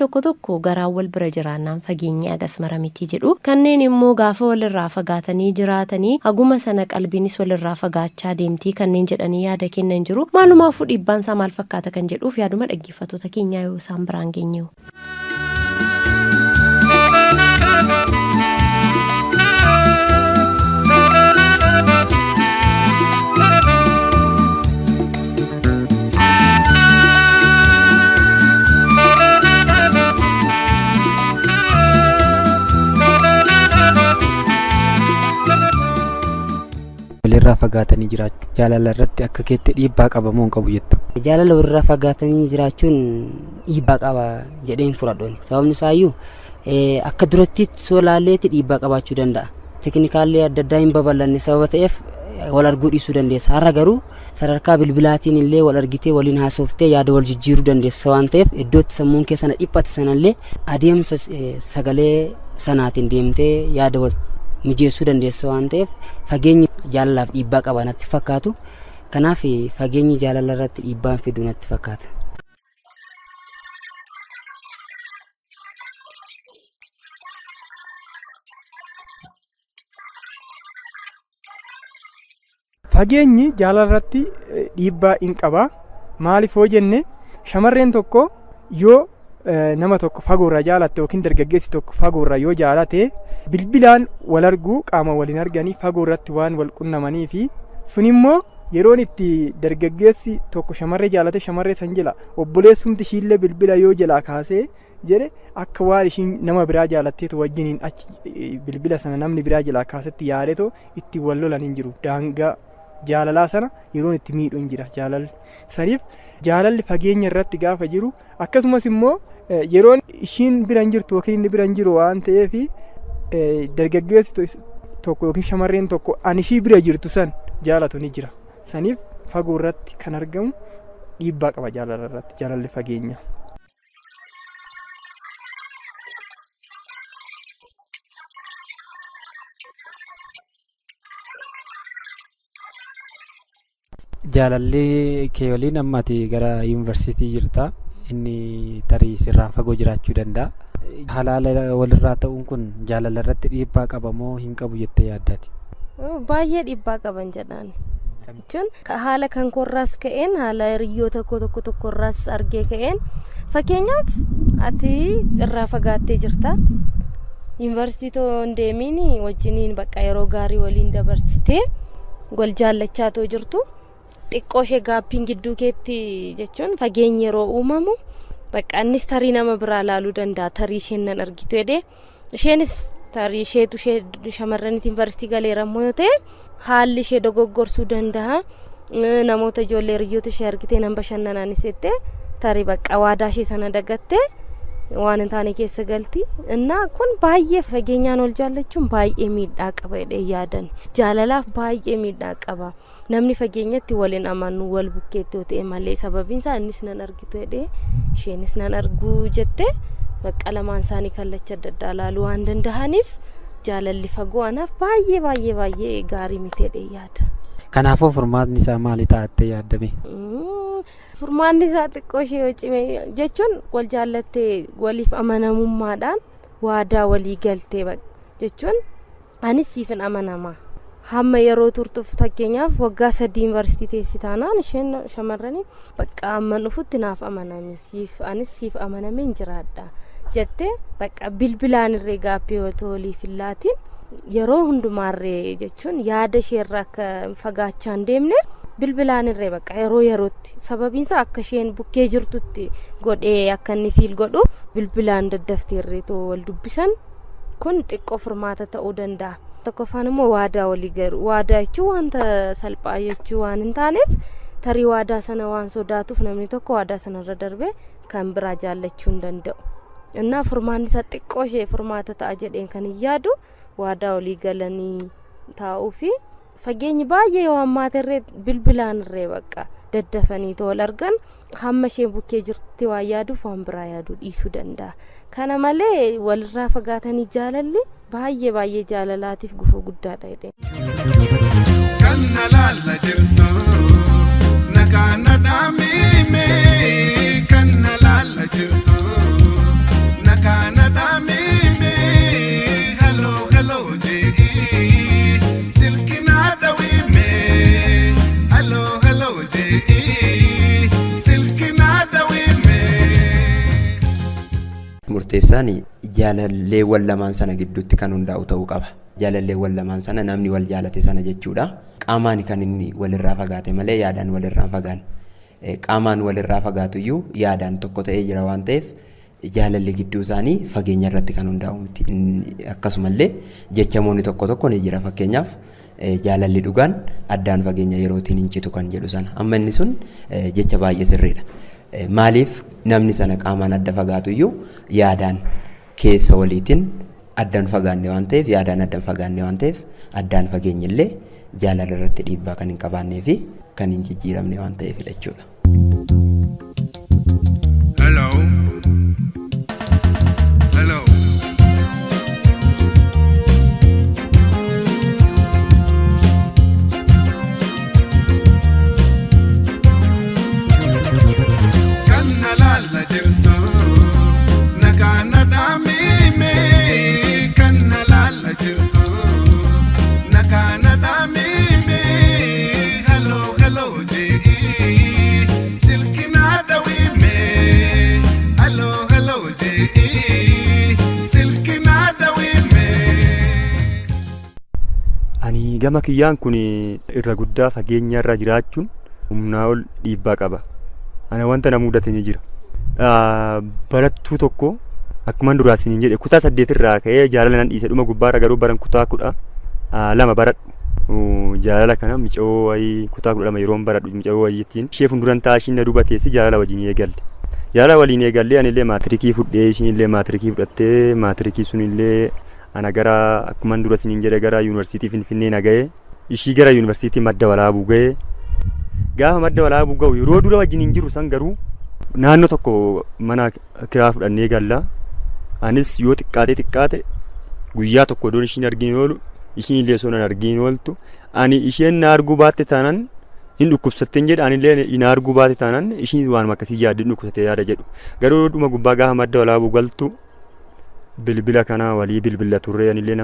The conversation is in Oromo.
namni tokko garaa wal bira jiraannaan fageenyi agas maramiti jedhu kanneen immoo gaafa walirraa fagaatanii jiraatanii haguma sana qalbiinis walirraa fagaachaa deemtii kanneen jedhanii yaada kennan jiru maalumaafuu dhiibbaan isaa maal fakkaata kan jedhuuf yaaduma dhaggeeffattoota keenyaa yoo isaan biraan geenyu. walirraa fagaatanii jiraachuu jaalala irratti akka keetti dhiibbaa qabamoo hin qabu jetta? Jaalala walirraa fagaatanii jiraachuun dhiibbaa qaba jedheen fudhadhoon sababni isaayyuu akka duratti soolaaleetti dhiibbaa qabaachuu danda'a. Teknikaallee adda addaa hin babal'anne sababa ta'eef wal arguu dhiisuu dandeessa. Har'a garuu sadarkaa bilbilaatiin illee wal argitee waliin haasoftee yaada wal jijjiiruu dandeessa waan ta'eef iddootti sammuun kee sana dhiphate sanallee adeemsa sagalee sanaatiin deemtee yaada wal mijeessuu dandeessa waan ta'eef fageenyi jaalalaaf dhiibbaa qaba natti fakkaatu. Kanaaf fageenyi jaalala irratti dhiibbaan fiduu natti fakkaata. Fageenyi jaalala irratti dhiibbaa hin qaba. Maaliif hoo jenne shamarreen tokko yoo nama tokko fagoorraa jaalatte yookiin dargaggeessi tokko fagoorraa yoo jaalate bilbilaan wal arguu qaama waliin arganii fagoorratti waan wal qunnamanii fi sun immoo yeroon itti dargaggeessi tokko shamarree jaalate shamarree san jala obboleessumti ishiillee bilbila yoo jalaa kaasee jedhe akka waan ishiin nama biraa jaalatteetu wajjiniin achi bilbila sana namni biraa jalaa kaasetti yaadeetu itti wal lolan hin jiru. Daangaa jaalalaa sana yeroon itti miidhu hin jira jaalalli. Saniif jaalalli fageenya irratti gaafa jiru akkasumas immoo yeroon ishiin bira hin jirtu yookiin inni bira hin jiru waan ta'eef dargaggeessi tokko yookiin shamarreen tokko ani ishii bira jirtu san jaalatu ni jira. Saniif fagoo irratti kan argamu dhiibbaa qaba jaalala irratti jaalalli fageenya. Jaalalli kee waliin ammati gara yuunivarsiitii jirta inni tarii sirraa fagoo jiraachuu danda'a. Halaala walirraa ta'uun kun jaalala irratti dhiibbaa qaba moo hin qabu jettee yaaddaati? Baay'ee dhiibbaa qaban jedhaan. Jechuun haala kan korraas ka'een haala hiriyoota tokkorraas argee ka'een fakkeenyaaf ati irraa fagaattee jirta. Yuunivarsiitii too hin deemiin wajjiniin bakka yeroo gaarii waliin dabarsitee wal jaallachaa too jirtu. Xiqqoo ishee gaappiin gidduu keetti jechuun fageenyi yeroo uumamu bakka innis tarii nama biraa ilaaluu danda'a. Tarii isheen nan argitu jedhee isheenis tarii isheetu shamarranitti yuunivarsiitii galeerammoo yoo ta'e haalli ishee dogoggorsuu danda'a. Namoota ijoollee hiriyoota ishee argitee nan bashannanaanis jettee tarii bakka waadaa ishee sana dagattee waan hin taane keessa galti. Innaa kun baay'ee fageenyaan ol jaallachuun baay'ee miidhaa qaba jedhee yaadan. Jaalalaaf baay'ee miidhaa qaba. Namni fageenyatti waliin amanu wal bukkeetti yoo ta'e malee sababiin isaa innis nan argitu jedhee isheenis nan argu jettee bakka lamaan isaanii kallacha adda addaa ilaaluu waan danda'aniif jaalalli fagoo anaaf baay'ee gaarii miti jedhee yaada. Kanaafuu furmaanni isaa maali ta'attee yaaddame? Furmaanni isaa xiqqoo ishee yoo cime jechuun wal jaallattee waliif amanamummaadhaan waadaa walii galtee jechuun anis siifin amanamaa. Hamma yeroo turtuuf fakkeenyaaf waggaa 3 yuunivarsiitii teessi taanaan isheen shamarranii bakka amma dhufutti naaf amaname anis siif amanamee jiraadha jettee bakka bilbilaan irree gaappii waliif illaatiin yeroo hundumaarree jechuun yaada isheerraa akka fagaachaa hin deemne bilbilaan irree bakka yerootti sababiinsa akka isheen bukkee jirtutti godhee akka inni fiil godhu bilbilaan daddaftee irree too wal dubbisan kun xiqqoo furmaata ta'uu danda'a. Tokkoffaan immoo waadaa walii garu waadaa jechuun wanta salphaa jechuu waan hin taaneef tarii waadaa sana waan sodaatuuf namni tokko waadaa sana irra darbee kan biraa jaallachuu hin danda'u. Innaa furmaanni isaa xiqqoo ishee furmaata ta'a jedheen kan hin yaadu waadaa walii galanii taa'uu fi fageenyi baay'ee yoo hammaaterree bilbilaan irree bakka daddafanii too wal argan hamma isheen bukkee jirti waan yaaduuf waan biraa yaaduu dhiisuu danda'a. Kana malee walirraa fagaatanii jaalalli baay'ee jaalalaatiif gufuu guddaadha jedhee. Kanna laalla jirtu nagaan dhaamime kanna laalla jirtu murteessaan jaalalleewwan lamaan sana gidduutti kan hundaa'u ta'uu qaba. Jaalalleewwan lamaan sana namni wal jaalate sana jechuudha. Qaamaan kan inni walirraa fagaate malee yaadaan walirraa fagaanne. Qaamaan walirraa fagaatuyyuu yaadaan tokko ta'ee jira waan ta'eef jaalalli gidduu isaanii fageenya irratti kan hundaa'u miti. Akkasumallee jechamoonni tokko tokko ni jira. Fakkeenyaaf jaalalli dhugaan addaan fageenya yerootiin hin citu kan jedhu sana. Amma inni sun jecha baay'ee sirriidha. Maaliif namni sana qaamaan adda fagaatuyyuu yaadaan keessa waliitiin addaan fagaanne waan ta'eef yaadaan addaan fagaanne waan ta'eef addaan fageenya illee jaalala irratti dhiibbaa kan hin qabaannee fi kan hin jijjiiramne waan ta'eefidha jechuudha. Hello. Hello. Kanna lalla jirtu nagaana dhaamime. Kanna lalla jirtu nagaana dhaamime. Hello hello jee silkina dawime. Hello hello jee silkina dawime. Ani gama kiyyaan kun irra guddaa fageenya irra jiraachuun humnaa ol dhiibbaa qaba. Ana wanta na mudate ni jira. Barattuu tokko akkuma duraa isiniin jedhe kutaa 8 irraa ka'ee jaalala nan dhiise dhuma gubbaarra garuu baran kutaa 12 baradhu. Jaalala kana micoo wayii kutaa 12 yeroo baradhu micoo wayiitiin ishee funduran taashiin na duba teessi jaalala wajjin eegalle. Jaalala waliin eegallee ani illee maatirikii fudhee ishiin illee maatirikii fudhattee maatirikii sun illee ana gara akkuma dura isiniin jedhe gara yuunivarsiitii Finfinnee na ga'e. Ishii gara yuunivarsiitii Madda Walaabuu ga'e. Gaafa Madda Walaabuu ga'u yeroo dura wajjin hin jiru san garuu naannoo tokko mana kiraa fudhannee galla. Anis yoo xiqqaate guyyaa tokko doon ishiin arginu oolu ishiin illee sonan arginu ooltu ani isheen na arguu baatte taanan hin dhukkubsatteen jedha ani illee na arguu baatte taanan ishiin waan akkasii yaadde dhukkubsattee yaada jedhu garuu dhuma gubbaa gaafa Madda Walaabuu galtu bilbila kana walii bilbila turre ani illee